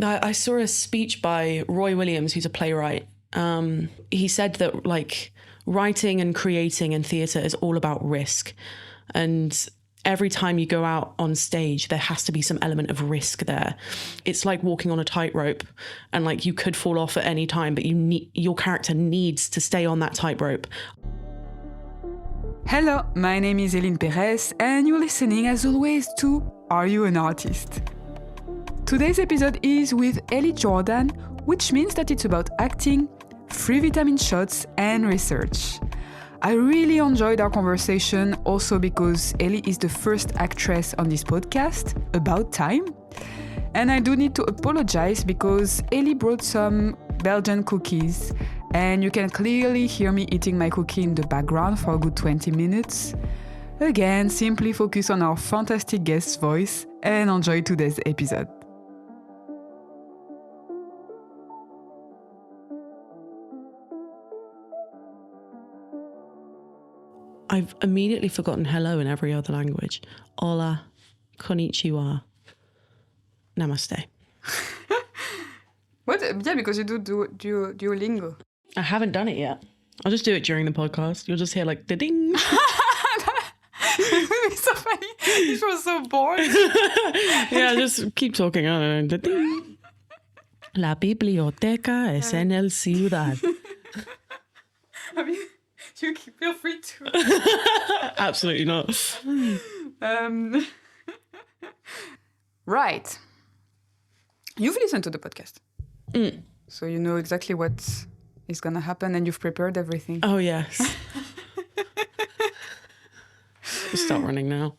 I saw a speech by Roy Williams, who's a playwright. He said that like writing and creating in theatre is all about risk. And every time you go out on stage, there has to be some element of risk there. It's like walking on a tightrope, and like you could fall off at any time, but your character needs to stay on that tightrope. Hello, my name is Eline Perez, and you're listening as always to Are You an Artist? Today's episode is with Elly Jordan, which means that it's about acting, free vitamin shots, and research. I really enjoyed our conversation also because Elly is the first actress on this podcast, About Time. And I do need to apologize because Elly brought some Belgian cookies, and you can clearly hear me eating my cookie in the background for a good 20 minutes. Again, simply focus on our fantastic guest's voice and enjoy today's episode. I've immediately forgotten hello in every other language. Hola, konnichiwa, namaste. What? Yeah, because you do Duolingo. I haven't done it yet. I'll just do it during the podcast. You'll just hear like the ding. It's so funny. It was so bored. Yeah, just keep talking. I don't know. The ding. La biblioteca es en el ciudad. I mean, you feel free to. Absolutely not. Right. You've listened to the podcast. So you know exactly what is going to happen and you've prepared everything. Oh, yes. Start running now.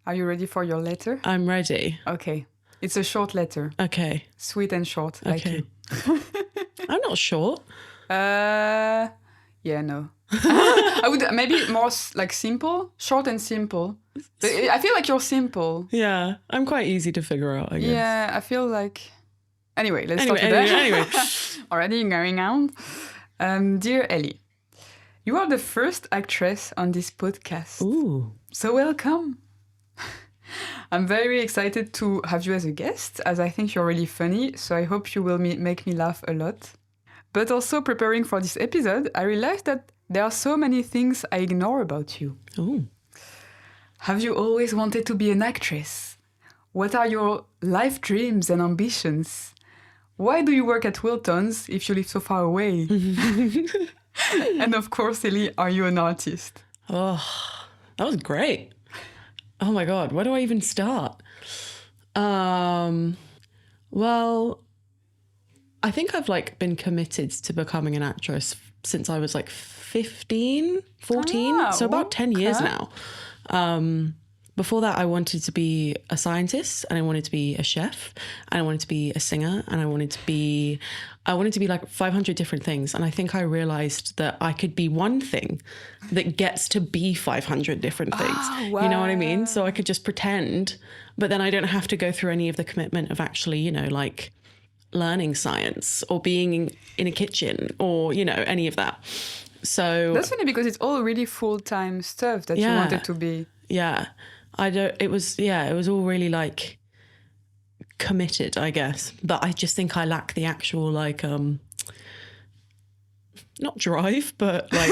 Are you ready for your letter? I'm ready. Okay. It's a short letter. Okay. Sweet and short, like Okay. you. I'm not short. Yeah, no. I would maybe more like simple, short and simple. I feel like you're simple. Yeah, I'm quite easy to figure out, I guess. Yeah, I feel like... Anyway, let's start with that. Anyway. Already going on. Dear Elly, you are the first actress on this podcast. Ooh. So welcome. I'm very excited to have you as a guest, as I think you're really funny, so I hope you will make me laugh a lot. But also preparing for this episode, I realized that there are so many things I ignore about you. Ooh. Have you always wanted to be an actress? What are your life dreams and ambitions? Why do you work at Wilton's if you live so far away? And of course, Elly, are you an artist? Oh, that was great. Oh my God, where do I even start? Well, I think I've like been committed to becoming an actress since I was like 15, 14. So about 10 years now. Before that, I wanted to be a scientist, and I wanted to be a chef, and I wanted to be a singer, and I wanted to be like 500 different things. And I think I realized that I could be one thing that gets to be 500 different things. Oh, wow. You know what I mean? So I could just pretend, but then I don't have to go through any of the commitment of actually, you know, like learning science or being in a kitchen or, you know, any of that. So that's funny because it's all really full-time stuff that you wanted to be. Yeah. It was all really like committed, I guess. But I just think I lack the actual like, not drive, but like,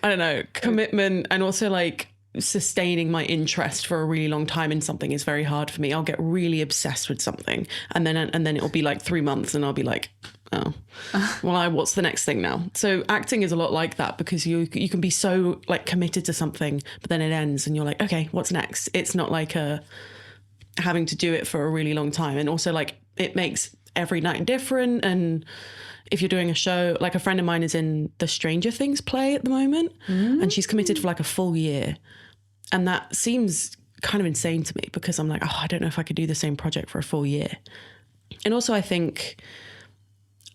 I don't know, commitment, and also like sustaining my interest for a really long time in something is very hard for me. I'll get really obsessed with something and then it'll be like 3 months and I'll be like, oh, well, what's the next thing now? So acting is a lot like that because you can be so like committed to something, but then it ends and you're like, okay, what's next? It's not like having to do it for a really long time. And also like it makes every night different. And if you're doing a show, like a friend of mine is in the Stranger Things play at the moment and she's committed for like a full year. And that seems kind of insane to me because I'm like, oh, I don't know if I could do the same project for a full year. And also I think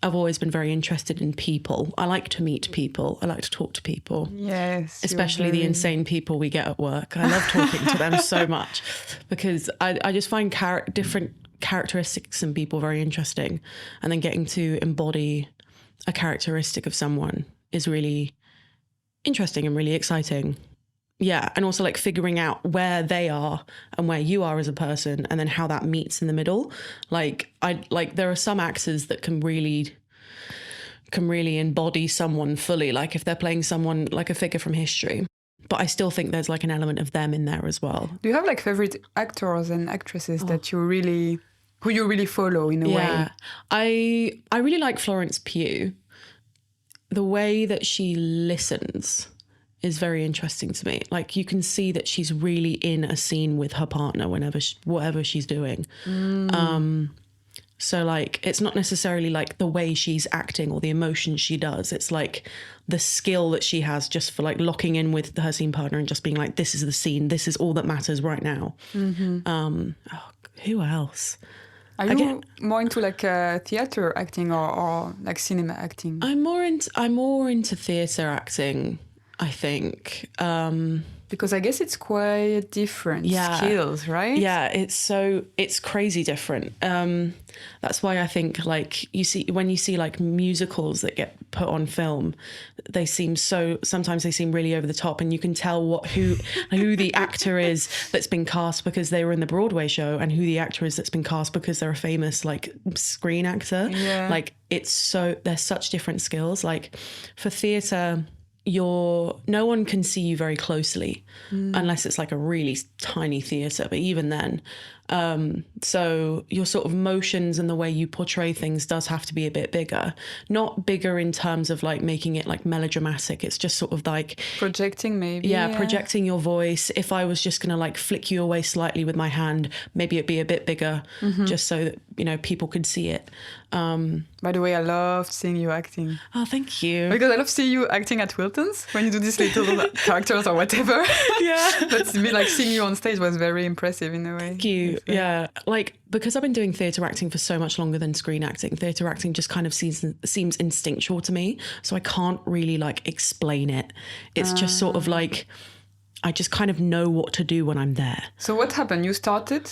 I've always been very interested in people. I like to meet people. I like to talk to people. Yes. Especially the insane people we get at work. I love talking to them so much because I just find different characteristics in people very interesting. And then getting to embody a characteristic of someone is really interesting and really exciting. yeah, and also like figuring out where they are and where you are as a person, and then how that meets in the middle. Like there are some actors that can really embody someone fully, like if they're playing someone like a figure from history. But I still think there's like an element of them in there as well. Do you have like favorite actors and actresses that who you really follow in a way? I really like Florence Pugh. The way that she listens is very interesting to me. Like you can see that she's really in a scene with her partner whatever she's doing. So like it's not necessarily like the way she's acting or the emotion she does. It's like the skill that she has just for like locking in with her scene partner and just being like, this is the scene. This is all that matters right now. Who else? Are you more into like theater acting or like cinema acting? I'm more into theater acting, I think. Because I guess it's quite different skills, right? Yeah, it's crazy different. That's why I think like when you see like musicals that get put on film, sometimes they seem really over the top, and you can tell who the actor is that's been cast because they were in the Broadway show, and who the actor is that's been cast because they're a famous like screen actor. Yeah. Like they're such different skills. Like for theater, no one can see you very closely unless it's like a really tiny theatre, but even then. So your sort of motions and the way you portray things does have to be a bit bigger. Not bigger in terms of like making it like melodramatic. It's just sort of like projecting maybe. Yeah, projecting your voice. If I was just gonna like flick you away slightly with my hand, maybe it'd be a bit bigger, just so that, you know, people could see it. By the way, I loved seeing you acting. Oh, thank you. Because I love seeing you acting at Wilton's when you do these little characters or whatever. Yeah. But like seeing you on stage was very impressive in a way. Thank you. Yeah. Like, because I've been doing theatre acting for so much longer than screen acting, theatre acting just kind of seems instinctual to me. So I can't really like explain it. It's just sort of like, I just kind of know what to do when I'm there. So what happened? You started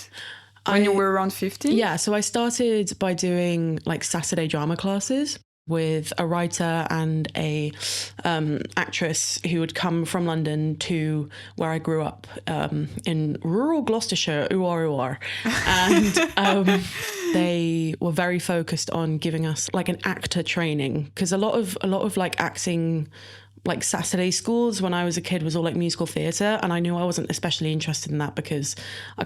when you were around 15? Yeah. So I started by doing like Saturday drama classes with a writer and a actress who would come from London to where I grew up, in rural Gloucestershire, ooar. And they were very focused on giving us like an actor training, because a lot of like acting, like Saturday schools when I was a kid was all like musical theatre, and I knew I wasn't especially interested in that because I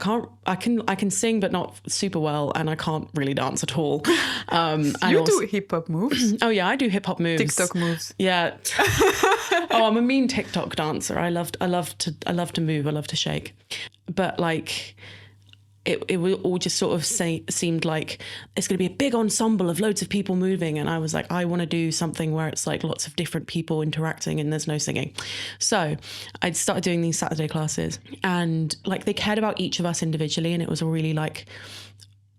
can sing but not super well, and I can't really dance at all. You do hip hop moves? Oh yeah, I do hip hop moves. TikTok moves. Yeah. Oh, I'm a mean TikTok dancer. I love to move. I love to shake. But like it all just sort of seemed like it's going to be a big ensemble of loads of people moving. And I was like, I want to do something where it's like lots of different people interacting and there's no singing. So I'd started doing these Saturday classes, and like they cared about each of us individually. And it was a really like,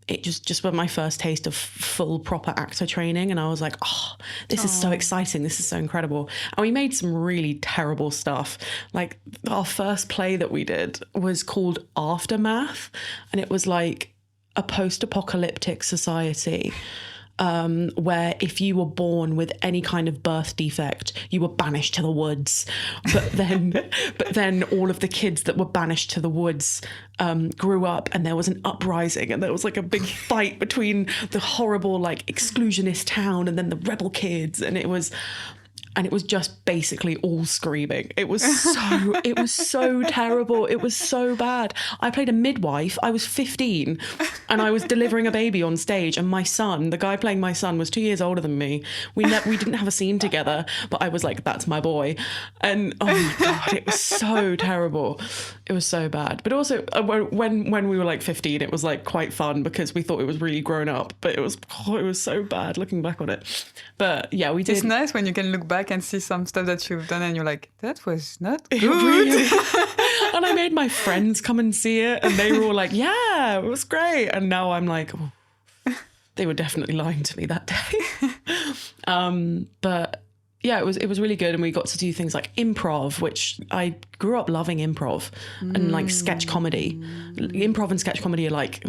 it just was my first taste of full proper actor training. And I was like, oh, this is so exciting. This is so incredible. And we made some really terrible stuff. Like our first play that we did was called Aftermath. And it was like a post-apocalyptic society where if you were born with any kind of birth defect, you were banished to the woods. But then all of the kids that were banished to the woods grew up, and there was an uprising, and there was like a big fight between the horrible like exclusionist town and then the rebel kids, and it was just basically all screaming. It was so terrible. It was so bad. I played a midwife. I was 15 and I was delivering a baby on stage, and my son, the guy playing my son, was 2 years older than me. We didn't have a scene together, but I was like, that's my boy. And oh my God, it was so terrible. It was so bad. But also when we were like 15, it was like quite fun because we thought it was really grown up, but it was so bad looking back on it. But yeah, we did. It's nice when you can look back and see some stuff that you've done and you're like, that was not good. Really? And I made my friends come and see it, and they were all like, yeah, it was great. And now I'm like, oh, they were definitely lying to me that day. But yeah, it was really good. And we got to do things like improv, which I grew up loving improv, and like sketch comedy. Improv and sketch comedy are like,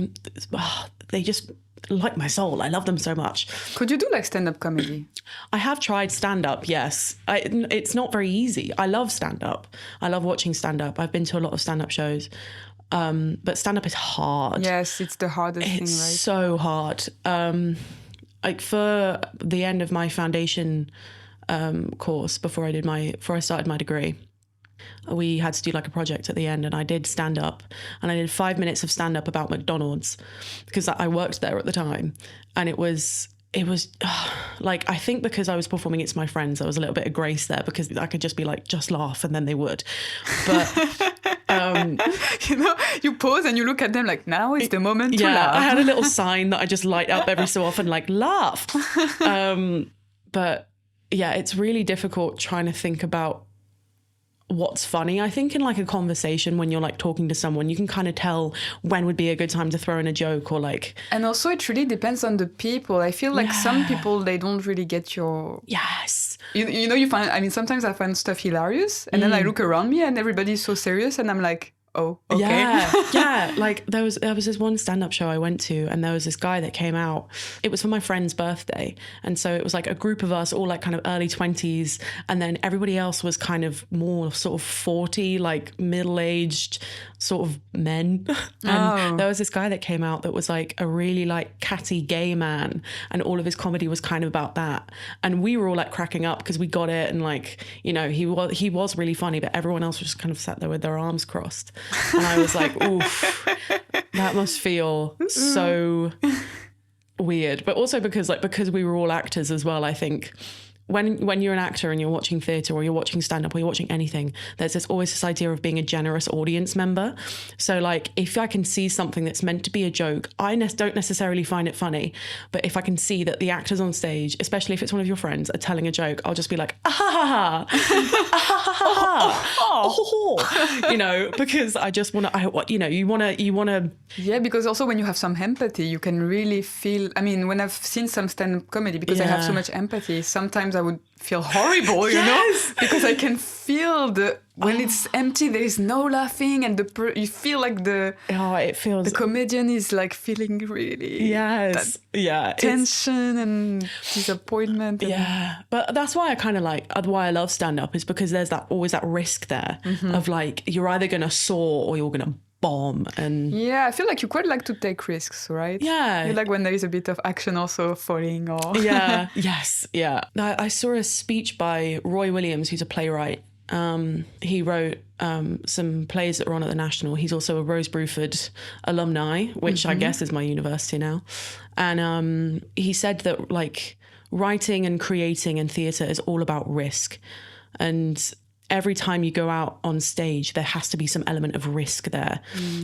like my soul. I love them so much. Could you do like stand-up comedy? I have tried stand-up, yes. It's not very easy. I love stand-up. I love watching stand-up. I've been to a lot of stand-up shows. But stand-up is hard. Yes, it's the hardest thing, right? It's so hard. Like for the end of my foundation course, before I started my degree, we had to do like a project at the end, and I did stand up, and I did 5 minutes of stand up about McDonald's because I worked there at the time, and it was like, I think because I was performing it to my friends, there was a little bit of grace there because I could just be like, just laugh, and then they would. But you know, you pause and you look at them like, now is the moment to laugh. I had a little sign that I just light up every so often, like, laugh. But yeah, it's really difficult trying to think about what's funny. I think in like a conversation, when you're like talking to someone, you can kind of tell when would be a good time to throw in a joke, or like... And also it really depends on the people. I feel like some people, they don't really get your... Yes. You know, you find, I mean, sometimes I find stuff hilarious, and then I look around me and everybody's so serious, and I'm like, oh, okay. Yeah. Like there was this one stand-up show I went to, and there was this guy that came out. It was for my friend's birthday. And so it was like a group of us, all like kind of early 20s. And then everybody else was kind of more sort of 40, like middle-aged sort of men. And there was this guy that came out that was like a really like catty gay man. And all of his comedy was kind of about that. And we were all like cracking up because we got it. And like, you know, he was really funny, but everyone else was just kind of sat there with their arms crossed. And I was like, oof, that must feel so weird. But also because we were all actors as well, I think when you're an actor and you're watching theatre, or you're watching stand-up, or you're watching anything, there's always this idea of being a generous audience member. So like, if I can see something that's meant to be a joke, I don't necessarily find it funny. But if I can see that the actors on stage, especially if it's one of your friends, are telling a joke, I'll just be like, ah ha ha ha, ah ha ha ha, you know, because I just want to, you know, you want to. Yeah, because also when you have some empathy, you can really feel, I mean, when I've seen some stand-up comedy, because I have so much empathy, sometimes I would feel horrible, you know, because I can feel when it's empty, there is no laughing, and you feel like the comedian is like feeling really tension and disappointment. But that's why I kind of like, why I love stand-up, is because there's always that risk there of like, you're either going to soar or you're going to bomb. And I feel like you quite like to take risks, right? You like when there is a bit of action also falling, or I saw a speech by Roy Williams, who's a playwright. He wrote some plays that were on at the National. He's also a Rose Bruford alumni, which I guess is my university now. And he said that like writing and creating and theatre is all about risk. And every time you go out on stage, there has to be some element of risk there.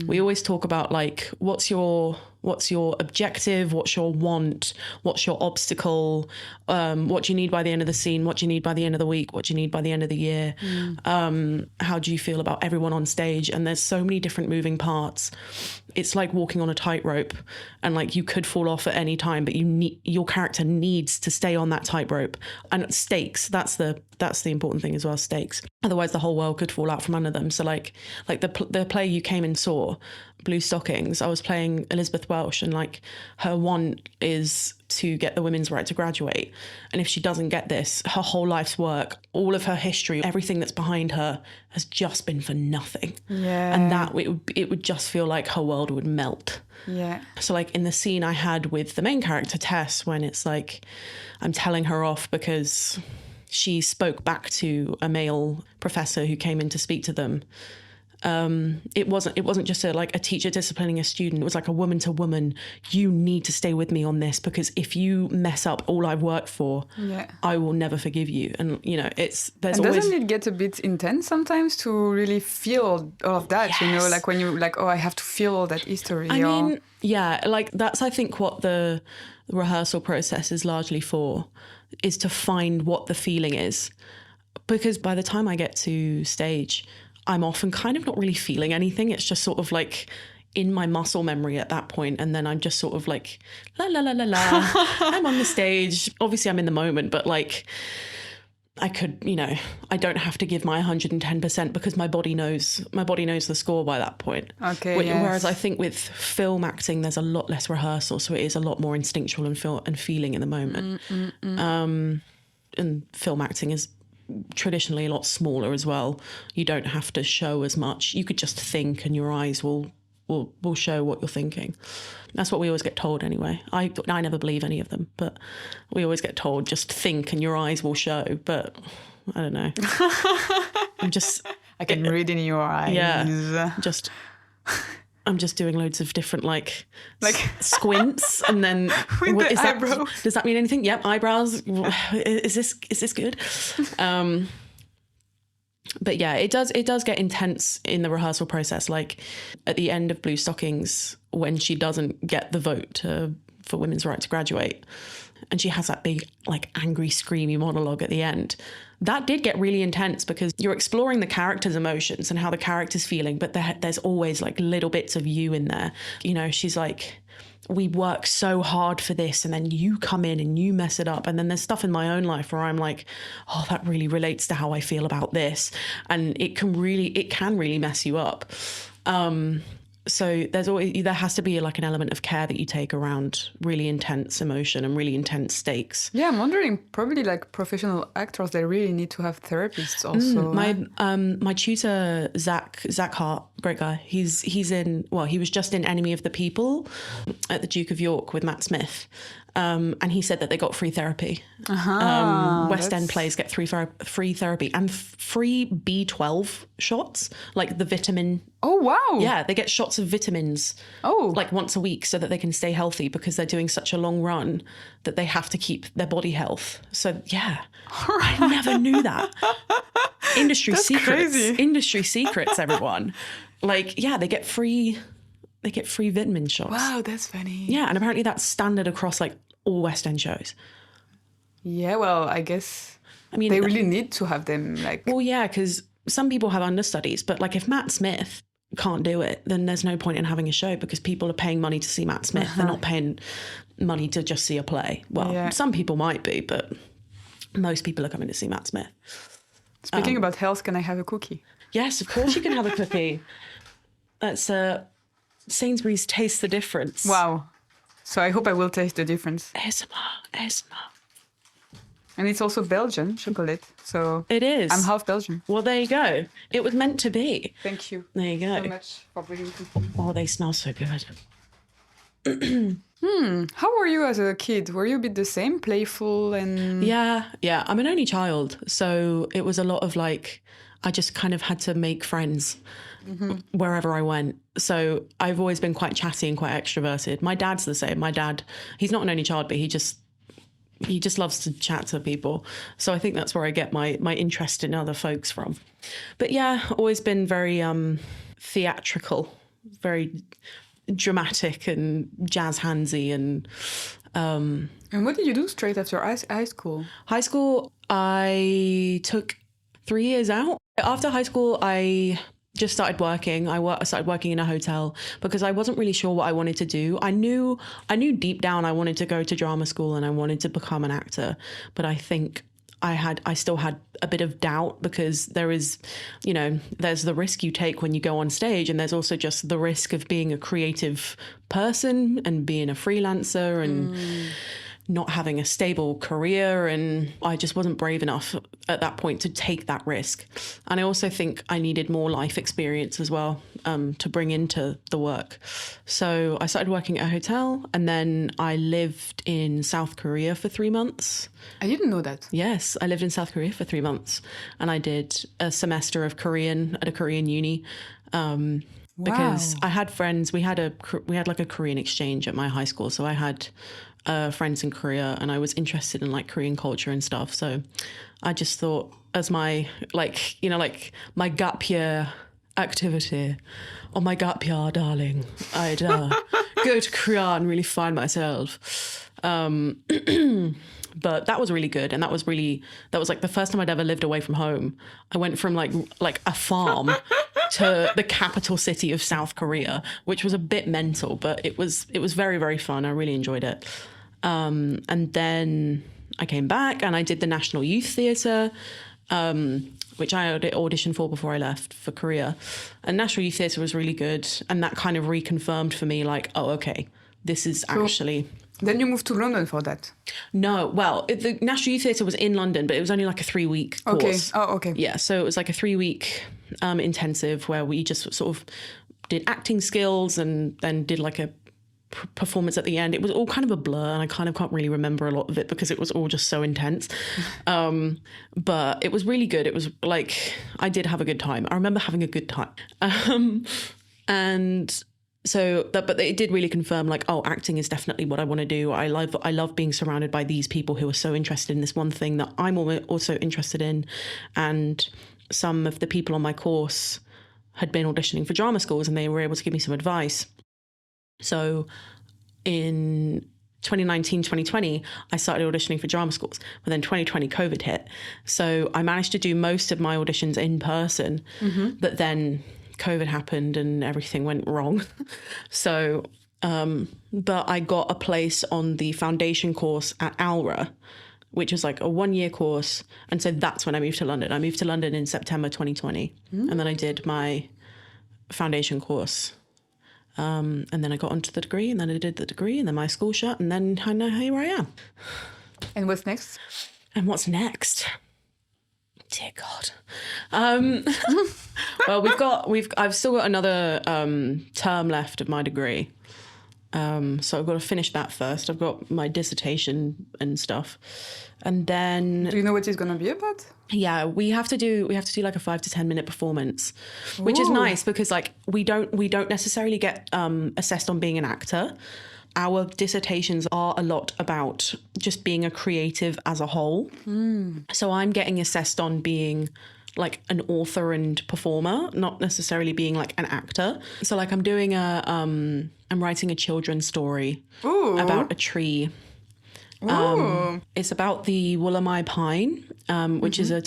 We always talk about like, what's your objective? What's your want? What's your obstacle? What do you need by the end of the scene? What do you need by the end of the week? What do you need by the end of the year? How do you feel about everyone on stage? And there's so many different moving parts. It's like walking on a tightrope, and like you could fall off at any time, but your character needs to stay on that tightrope. And stakes, that's the important thing as well, stakes. Otherwise the whole world could fall out from under them. So like the play you came and saw, Blue Stockings, I was playing Elizabeth Welsh, and like her want is to get the women's right to graduate. And if she doesn't get this, her whole life's work, all of her history, everything that's behind her has just been for nothing. And that it would just feel like her world would melt. So like in the scene I had with the main character, Tess, when it's like I'm telling her off because she spoke back to a male professor who came in to speak to them. It wasn't just a teacher disciplining a student. It was like a woman to woman. You need to stay with me on this, because if you mess up all I've worked for, I will never forgive you. And you know, doesn't it get a bit intense sometimes to really feel all of that? You know, like when you like, I have to feel all that history. I mean, like that's I think what the rehearsal process is largely for, is to find what the feeling is, because by the time I get to stage, I'm often kind of not really feeling anything. It's just sort of like in my muscle memory at that point. And then I'm just sort of like, la, la, la, la, la. I'm on the stage. Obviously I'm in the moment, but like, I could, I don't have to give my 110% because my body knows the score by that point. Okay. Whereas I think with film acting, there's a lot less rehearsal, so it is a lot more instinctual and feeling in the moment. And film acting is traditionally a lot smaller as well. You don't have to show as much. You could just think, and your eyes will show what you're thinking. That's what we always get told anyway. I never believe any of them, but we always get told just think and your eyes will show. But I don't know. I can read in your eyes. Yeah. I'm just doing loads of different like squints and then with the eyebrows. Does that mean anything? Yep, eyebrows. Is this good? But yeah, it does get intense in the rehearsal process. Like at the end of Blue Stockings, when she doesn't get the vote for women's right to graduate, and she has that big like angry screamy monologue at the end, that did get really intense because you're exploring the character's emotions and how the character's feeling, but there's always like little bits of you in there. She's like, we work so hard for this and then you come in and you mess it up. And then there's stuff in my own life where I'm like, oh, that really relates to how I feel about this. And it can really mess you up. So there has to be like an element of care that you take around really intense emotion and really intense stakes. Yeah, I'm wondering, probably like professional actors, they really need to have therapists also. My tutor, Zach Hart, great guy. He was just in Enemy of the People at the Duke of York with Matt Smith. And he said that they got free therapy. West End plays get free therapy and free B12 shots, like the vitamin. Oh, wow. Yeah, they get shots of vitamins like once a week so that they can stay healthy because they're doing such a long run that they have to keep their body health. So, yeah, I never knew that. Industry secrets, everyone. Like, yeah, they get free vitamin shots. Wow, that's funny. Yeah, and apparently that's standard across like all West End shows. Yeah, well, I guess they really need to have them like... Well, yeah, because some people have understudies, but like if Matt Smith can't do it, then there's no point in having a show because people are paying money to see Matt Smith. They're not paying money to just see a play. Well, some people might be, but most people are coming to see Matt Smith. Speaking about health, can I have a cookie? Yes, of course you can have a cookie. That's Sainsbury's Taste the Difference. Wow. So I hope I will taste the difference. ASMR. And it's also Belgian chocolate. So it is. I'm half Belgian. Well, there you go. It was meant to be. Thank you. There you go. So much for bringing cookies. Oh, they smell so good. How were you as a kid? Were you a bit the same, playful and... Yeah. I'm an only child. So it was a lot of like, I just kind of had to make friends wherever I went. So I've always been quite chatty and quite extroverted. My dad's the same. My dad, he's not an only child, but he just loves to chat to people. So I think that's where I get my interest in other folks from. But yeah, always been very theatrical, very dramatic and jazz handsy. And what did you do straight after high school? High school, I took 3 years out. After high school, I just started working. I started working in a hotel because I wasn't really sure what I wanted to do. I knew deep down I wanted to go to drama school and I wanted to become an actor. But I think I still had a bit of doubt because there is, there's the risk you take when you go on stage, and there's also just the risk of being a creative person and being a freelancer and not having a stable career. And I just wasn't brave enough at that point to take that risk. And I also think I needed more life experience as well to bring into the work. So I started working at a hotel, and then I lived in South Korea for 3 months. I didn't know that. Yes, I lived in South Korea for 3 months, and I did a semester of Korean at a Korean uni. Because I had friends, we had like a Korean exchange at my high school. So I had friends in Korea, and I was interested in like Korean culture and stuff. So I just thought, as my my gap year activity, or my gap year, darling, I'd go to Korea and really find myself. But that was really good, and that was like the first time I'd ever lived away from home. I went from like a farm to the capital city of South Korea, which was a bit mental, but it was very, very fun. I really enjoyed it. And then I came back and I did the National Youth Theatre, which I had auditioned for before I left for Korea. And National Youth Theatre was really good. And that kind of reconfirmed for me, like, oh, okay, this is actually... Then you moved to London for that? No, well, the National Youth Theatre was in London, but it was only like a 3-week course. Okay, okay. Yeah, so it was like a 3-week intensive where we just sort of did acting skills and then did like a performance at the end. It was all kind of a blur and I kind of can't really remember a lot of it because it was all just so intense. But it was really good. It was like, I did have a good time. I remember having a good time. But it did really confirm like, oh, acting is definitely what I want to do. I love being surrounded by these people who are so interested in this one thing that I'm also interested in. And some of the people on my course had been auditioning for drama schools and they were able to give me some advice. So in 2019, 2020, I started auditioning for drama schools. But then 2020, COVID hit. So I managed to do most of my auditions in person. But then COVID happened and everything went wrong. So, but I got a place on the foundation course at Alra, which was like a 1-year course. And so that's when I moved to London. I moved to London in September 2020. And then I did my foundation course. And then I got onto the degree and then I did the degree and then my school shut and then I know here I am. And what's next? And what's next? Dear God. Well, I've still got another term left of my degree. So I've got to finish that first. I've got my dissertation and stuff. And then... Do you know what it's going to be about? Yeah, we have to do like a 5 to 10 minute performance, which is nice because like we don't necessarily get assessed on being an actor. Our dissertations are a lot about just being a creative as a whole. So I'm getting assessed on being like an author and performer, not necessarily being like an actor. So like I'm writing a children's story about a tree. It's about the Wollemi pine, which is a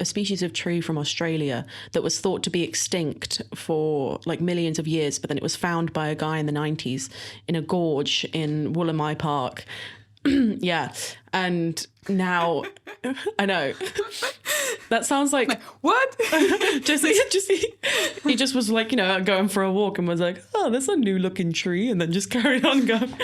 species of tree from Australia that was thought to be extinct for like millions of years, but then it was found by a guy in the 90s in a gorge in Wollemi Park. Yeah. And now I know that sounds like what? He just was like, going for a walk and was like, oh, that's a new looking tree. And then just carried on going.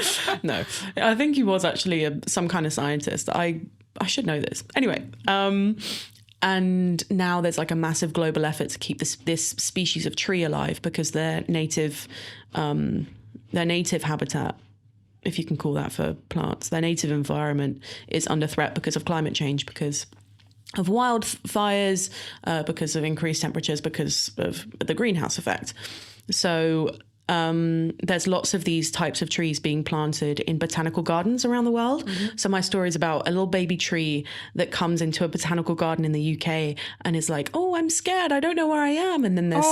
No, I think he was actually some kind of scientist. I should know this. Anyway. And now there's like a massive global effort to keep this species of tree alive because their native habitat, if you can call that for plants, their native environment is under threat because of climate change, because of wildfires, because of increased temperatures, because of the greenhouse effect. So there's lots of these types of trees being planted in botanical gardens around the world. So my story is about a little baby tree that comes into a botanical garden in the UK and is like, oh, I'm scared, I don't know where I am. And then there's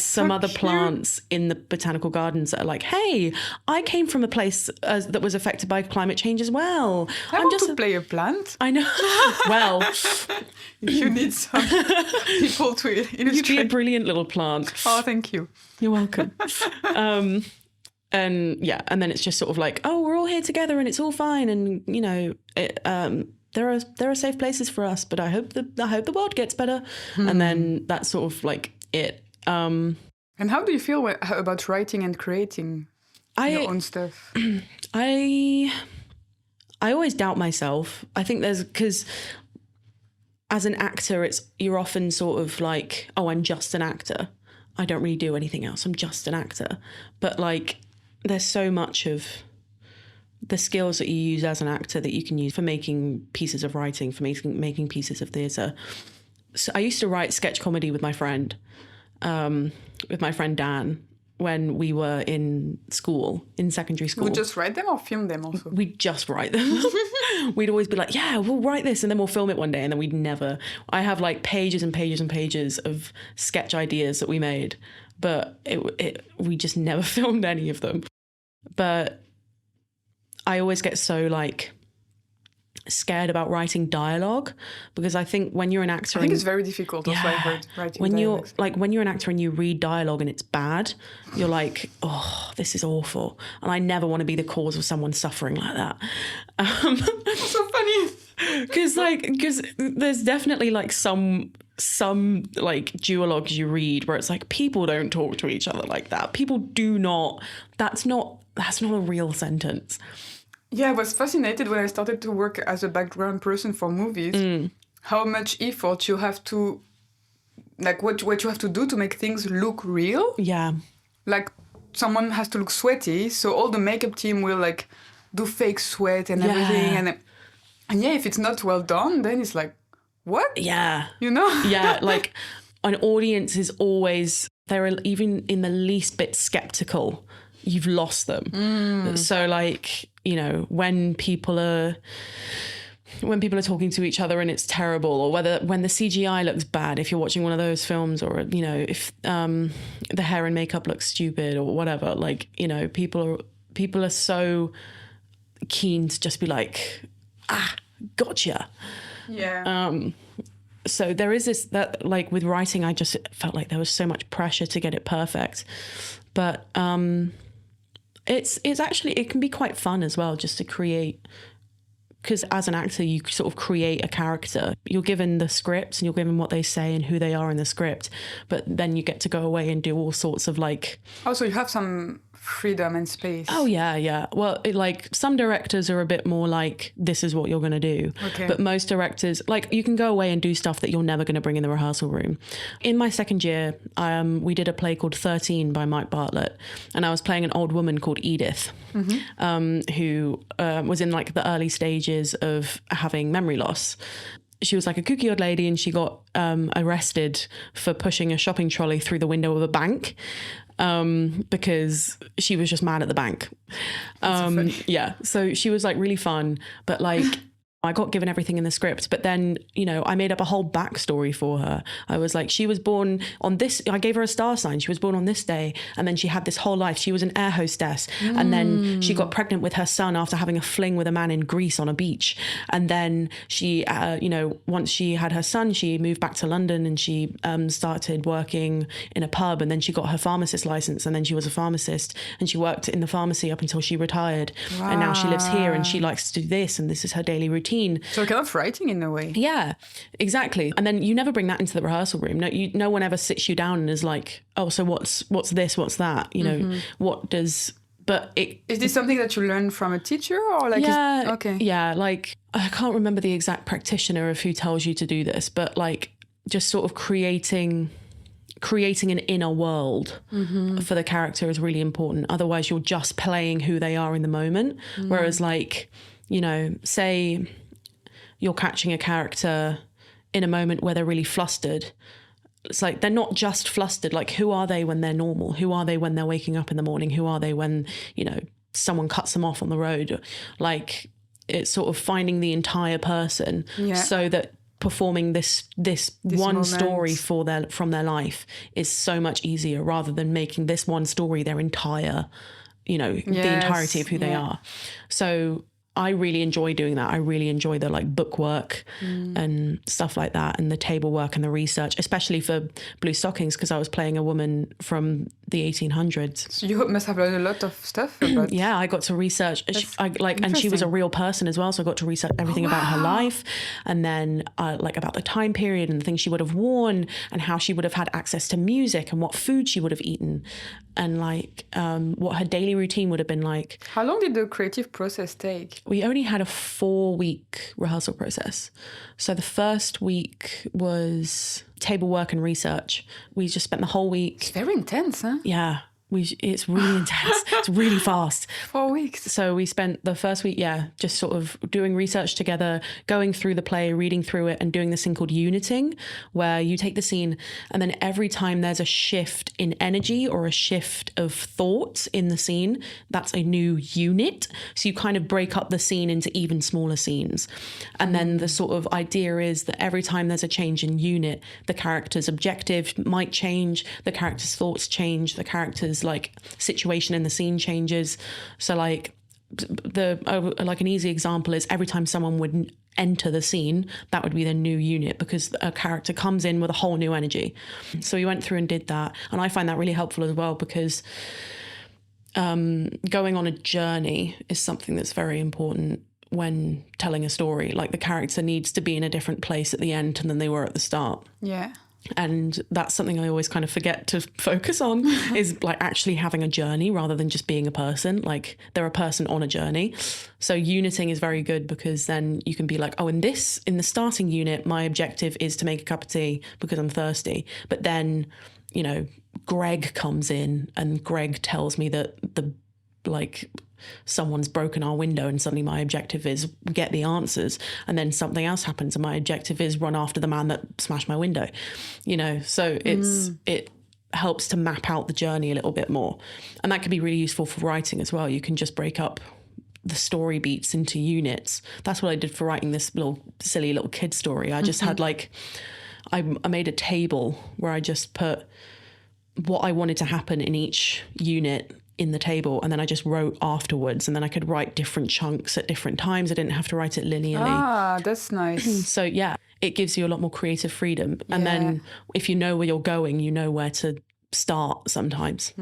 some so other cute plants in the botanical gardens that are like, hey, I came from a place that was affected by climate change as well. I'm just to play a plant. I know. Well, you need some people to illustrate. You'd be a brilliant little plant. Oh, thank you. You're welcome. And then it's just sort of like, oh, we're all here together and it's all fine, and there are safe places for us, but I hope the world gets better. And then that's sort of like it. And how do you feel about writing and creating your own stuff? I always doubt myself. I think because as an actor, you're often sort of like, oh, I'm just an actor. I don't really do anything else. I'm just an actor. But like, there's so much of the skills that you use as an actor that you can use for making pieces of writing, for making pieces of theatre. So I used to write sketch comedy with my friend Dan, when we were in secondary school. Would you just write them or film them also? We'd just write them. We'd always be like, yeah, we'll write this and then we'll film it one day. And then we'd never... I have like pages and pages and pages of sketch ideas that we made, but we just never filmed any of them. But I always get so like... scared about writing dialogue, because I think when you're an actor, I think it's very difficult. Also, I heard writing when dialogues. when you're an actor and you read dialogue and it's bad, you're like, oh, this is awful, and I never want to be the cause of someone suffering like that. It's so funny. Because there's definitely like some like duologues you read where it's like, people don't talk to each other like that. People do not. That's not a real sentence. Yeah, I was fascinated when I started to work as a background person for movies, how much effort you have to, like what you have to do to make things look real. Yeah. Like someone has to look sweaty, so all the makeup team will like do fake sweat and everything. And yeah, if it's not well done, then it's like, what? Yeah. You know? Yeah, like an audience is always, they're even in the least bit skeptical, you've lost them. So like, you know, when people are talking to each other and it's terrible, or when the CGI looks bad, if you're watching one of those films, or, you know, if the hair and makeup looks stupid or whatever, like, you know, people are so keen to just be like, gotcha. Yeah. So there is this, that like with writing, I just felt like there was so much pressure to get it perfect, but it's actually, it can be quite fun as well, just to create, because as an actor you sort of create a character. You're given the script and you're given what they say and who they are in the script, but then you get to go away and do all sorts of like, also you have some freedom and space. oh yeah. Well, like some directors are a bit more like, this is what you're going to do. Okay. But most directors, like, you can go away and do stuff that you're never going to bring in the rehearsal room. In my second year, we did a play called 13 by Mike Bartlett, and I was playing an old woman called Edith, who was in like the early stages of having memory loss. She was like a kooky old lady, and she got arrested for pushing a shopping trolley through the window of a bank. Because she was just mad at the bank. Yeah, so she was like really fun, but like I got given everything in the script, but then, you know, I made up a whole backstory for her. I was like, she was born on this, I gave her a star sign. She was born on this day. And then she had this whole life. She was an air hostess. And then she got pregnant with her son after having a fling with a man in Greece on a beach. And then she, you know, once she had her son, she moved back to London and she started working in a pub. And then she got her pharmacist license. And then she was a pharmacist and she worked in the pharmacy up until she retired. Wow. And now she lives here and she likes to do this. And this is her daily routine. So kind of writing in a way. Yeah, exactly. And then you never bring that into the rehearsal room. No one ever sits you down and is like, oh, so what's this, what's that? You know, what does... But is this something that you learned from a teacher, or like? Yeah, okay. Yeah, like I can't remember the exact practitioner of who tells you to do this, but like just sort of creating an inner world for the character is really important. Otherwise, you're just playing who they are in the moment. Whereas, like, you know, say you're catching a character in a moment where they're really flustered. It's like, they're not just flustered. Like, who are they when they're normal? Who are they when they're waking up in the morning? Who are they when, you know, someone cuts them off on the road? Like, it's sort of finding the entire person so that performing this one moment. story from their life is so much easier, rather than making this one story their entire, you know, the entirety of who they are. So I really enjoy doing that. I really enjoy the like book work and stuff like that, and the table work and the research, especially for Blue Stockings, because I was playing a woman from the 1800s. So you must have learned a lot of stuff about... Yeah, I got to research, and she was a real person as well, so I got to research everything about her life, and then like about the time period and the things she would have worn, and how she would have had access to music, and what food she would have eaten, and like what her daily routine would have been like. How long did the creative process take? We only had a 4-week rehearsal process. So the first week was table work and research. We just spent the whole week. It's very intense, huh? Yeah. It's really intense. It's really fast. 4 weeks. So we spent the first week, just sort of doing research together, going through the play, reading through it, and doing this thing called uniting, where you take the scene and then every time there's a shift in energy or a shift of thought in the scene, that's a new unit. So you kind of break up the scene into even smaller scenes. And then the sort of idea is that every time there's a change in unit, the character's objective might change, the character's thoughts change, the character's like situation in the scene changes. So like like an easy example is every time someone would enter the scene, that would be the new unit, because a character comes in with a whole new energy. So we went through and did that, and I find that really helpful as well, because going on a journey is something that's very important when telling a story. Like, the character needs to be in a different place at the end than they were at the start. Yeah. And that's something I always kind of forget to focus on, is like actually having a journey rather than just being a person. Like, they're a person on a journey. So uniting is very good, because then you can be like, oh, in the starting unit, my objective is to make a cup of tea because I'm thirsty. But then, you know, Greg comes in and Greg tells me that someone's broken our window, and suddenly my objective is get the answers, and then something else happens and my objective is run after the man that smashed my window, you know. So it helps to map out the journey a little bit more, and that can be really useful for writing as well. You can just break up the story beats into units. That's what I did for writing this silly little kid story. I just had like I made a table where I just put what I wanted to happen in each unit in the table, and then I just wrote afterwards, and then I could write different chunks at different times. I didn't have to write it linearly. Ah, that's nice. So yeah, it gives you a lot more creative freedom. And then if you know where you're going, you know where to start sometimes,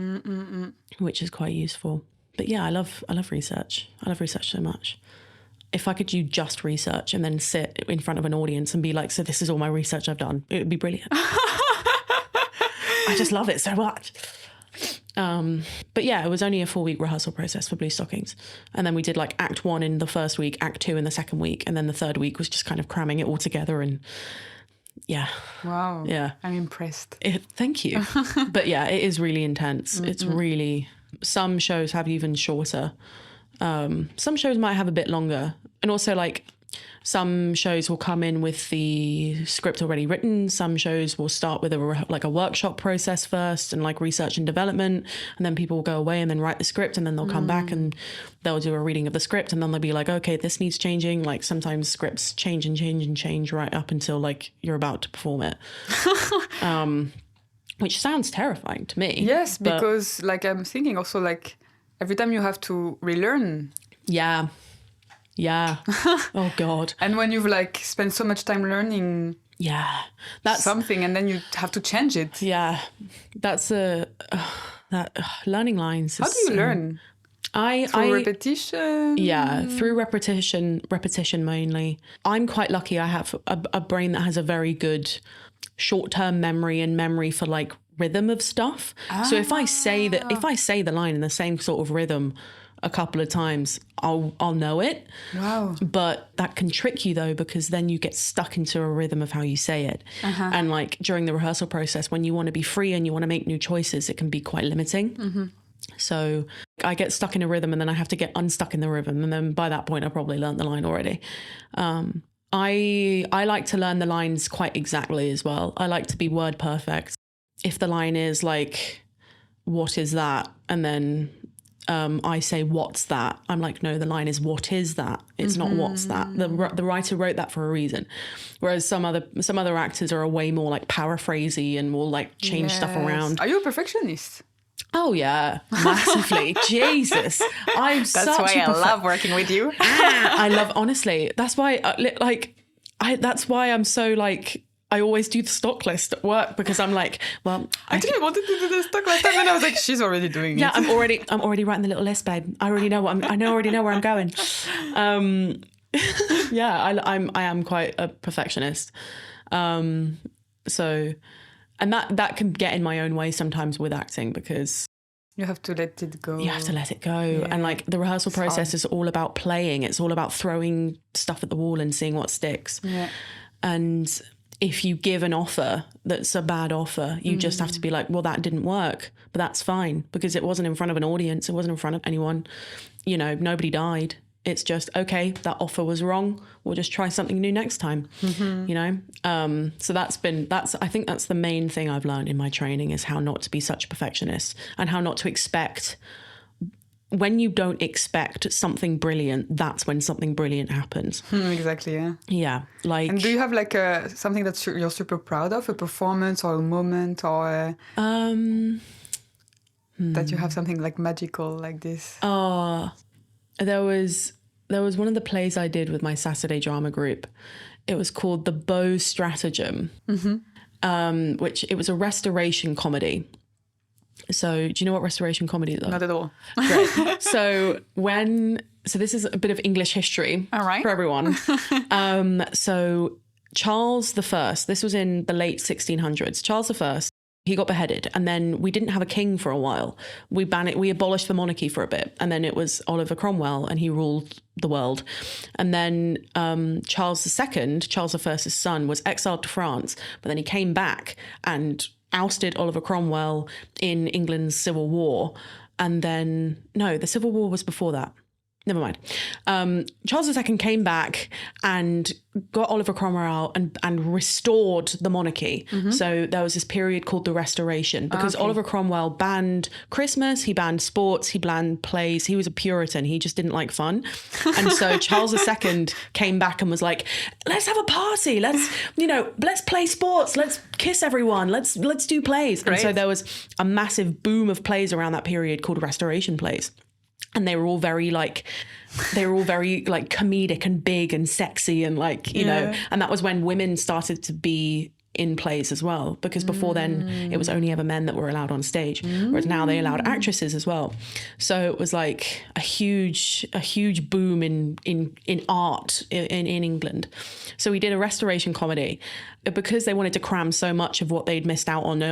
which is quite useful. But yeah, I love research. I love research so much. If I could do just research and then sit in front of an audience and be like, so this is all my research I've done, it would be brilliant. I just love it so much. But yeah, it was only a 4-week rehearsal process for Blue Stockings. And then we did like act 1 in the first week, act 2 in the second week. And then the third week was just kind of cramming it all together. And yeah. Wow. Yeah. I'm impressed. Thank you. But yeah, it is really intense. It's really, some shows have even shorter. Some shows might have a bit longer. And also like, some shows will come in with the script already written. Some shows will start with a workshop process first and like research and development. And then people will go away and then write the script, and then they'll come back and they'll do a reading of the script, and then they'll be like, okay, this needs changing. Like sometimes scripts change and change and change right up until like you're about to perform it. Which sounds terrifying to me. Yes, because like I'm thinking also like every time you have to relearn. Yeah. Yeah. Oh God. And when you've like spent so much time learning that's something, and then you have to change it. Yeah. That's learning lines. How do you learn? Through repetition? Yeah, through repetition mainly. I'm quite lucky. I have a brain that has a very good short-term memory and memory for like rhythm of stuff. So if I say the line in the same sort of rhythm a couple of times, I'll know it. Wow. But that can trick you though, because then you get stuck into a rhythm of how you say it. And like during the rehearsal process, when you want to be free and you want to make new choices, it can be quite limiting. So I get stuck in a rhythm, and then I have to get unstuck in the rhythm. And then by that point, I probably learned the line already. I like to learn the lines quite exactly as well. I like to be word perfect. If the line is like, what is that? And then I say, what's that? I'm like, no, the line is, what is that? It's not what's that. The writer wrote that for a reason. Whereas some other actors are way more like paraphrasy and will like change stuff around. Are you a perfectionist? Oh yeah, massively. Jesus, That's why I love working with you. I love, honestly. That's why that's why I'm so like, I always do the stock list at work, because I'm like, well, I didn't want to do the stock list, and then I was like, she's already doing it. Yeah, I'm already writing the little list, babe. I already know where I'm going. Yeah, I am quite a perfectionist. So, and that can get in my own way sometimes with acting, because you have to let it go. You have to let it go. Yeah. And like the rehearsal process is all about playing. It's all about throwing stuff at the wall and seeing what sticks. Yeah. And if you give an offer that's a bad offer, you just have to be like, well, that didn't work, but that's fine, because it wasn't in front of an audience. It wasn't in front of anyone. You know, nobody died. It's just, okay, that offer was wrong. We'll just try something new next time, you know? So I think that's the main thing I've learned in my training, is how not to be such a perfectionist, and how not to expect, when you don't expect something brilliant, that's when something brilliant happens. Exactly, yeah. Yeah. Like, and do you have like something that you're super proud of, a performance or a moment, or that you have something like magical like this? There was one of the plays I did with my Saturday drama group. It was called The Beau Stratagem, which it was a restoration comedy. So do you know what restoration comedy is? Not at all. Great. So this is a bit of English history for everyone. So Charles I, this was in the late 1600s. Charles I, he got beheaded, and then we didn't have a king for a while. We abolished the monarchy for a bit, and then it was Oliver Cromwell, and he ruled the world. And then Charles II, Charles I's son, was exiled to France, but then he came back and ousted Oliver Cromwell in England's Civil War. And then, no, the Civil War was before that. Never mind. Charles II came back and got Oliver Cromwell out and restored the monarchy. So there was this period called the Restoration, because Oliver Cromwell banned Christmas, he banned sports, he banned plays. He was a Puritan. He just didn't like fun. And so Charles II came back and was like, let's have a party. Let's play sports. Let's kiss everyone. Let's do plays. Great. And so there was a massive boom of plays around that period called Restoration plays. And they were all very comedic and big and sexy and and that was when women started to be in plays as well, because before then it was only ever men that were allowed on stage, whereas now they allowed actresses as well. So it was like a huge boom in art in England. So we did a restoration comedy because they wanted to cram so much of what they'd missed out on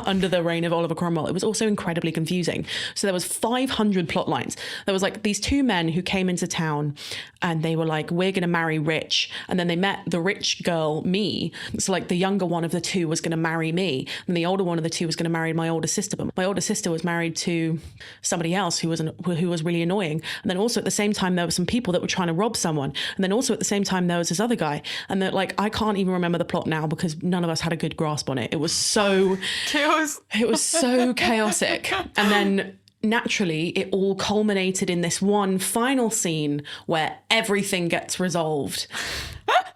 under the reign of Oliver Cromwell. It was also incredibly confusing. So there was 500 plot lines. There was like these two men who came into town and they were like, we're going to marry rich. And then they met the rich girl, me. So like the younger one of the two was going to marry me. And the older one of the two was going to marry my older sister. But my older sister was married to somebody else who was really annoying. And then also at the same time, there were some people that were trying to rob someone. And then also at the same time, there was this other guy. And that like, I can't even remember the plot now because none of us had a good grasp on it. It was so chaos. It was so chaotic. And then naturally it all culminated in this one final scene where everything gets resolved.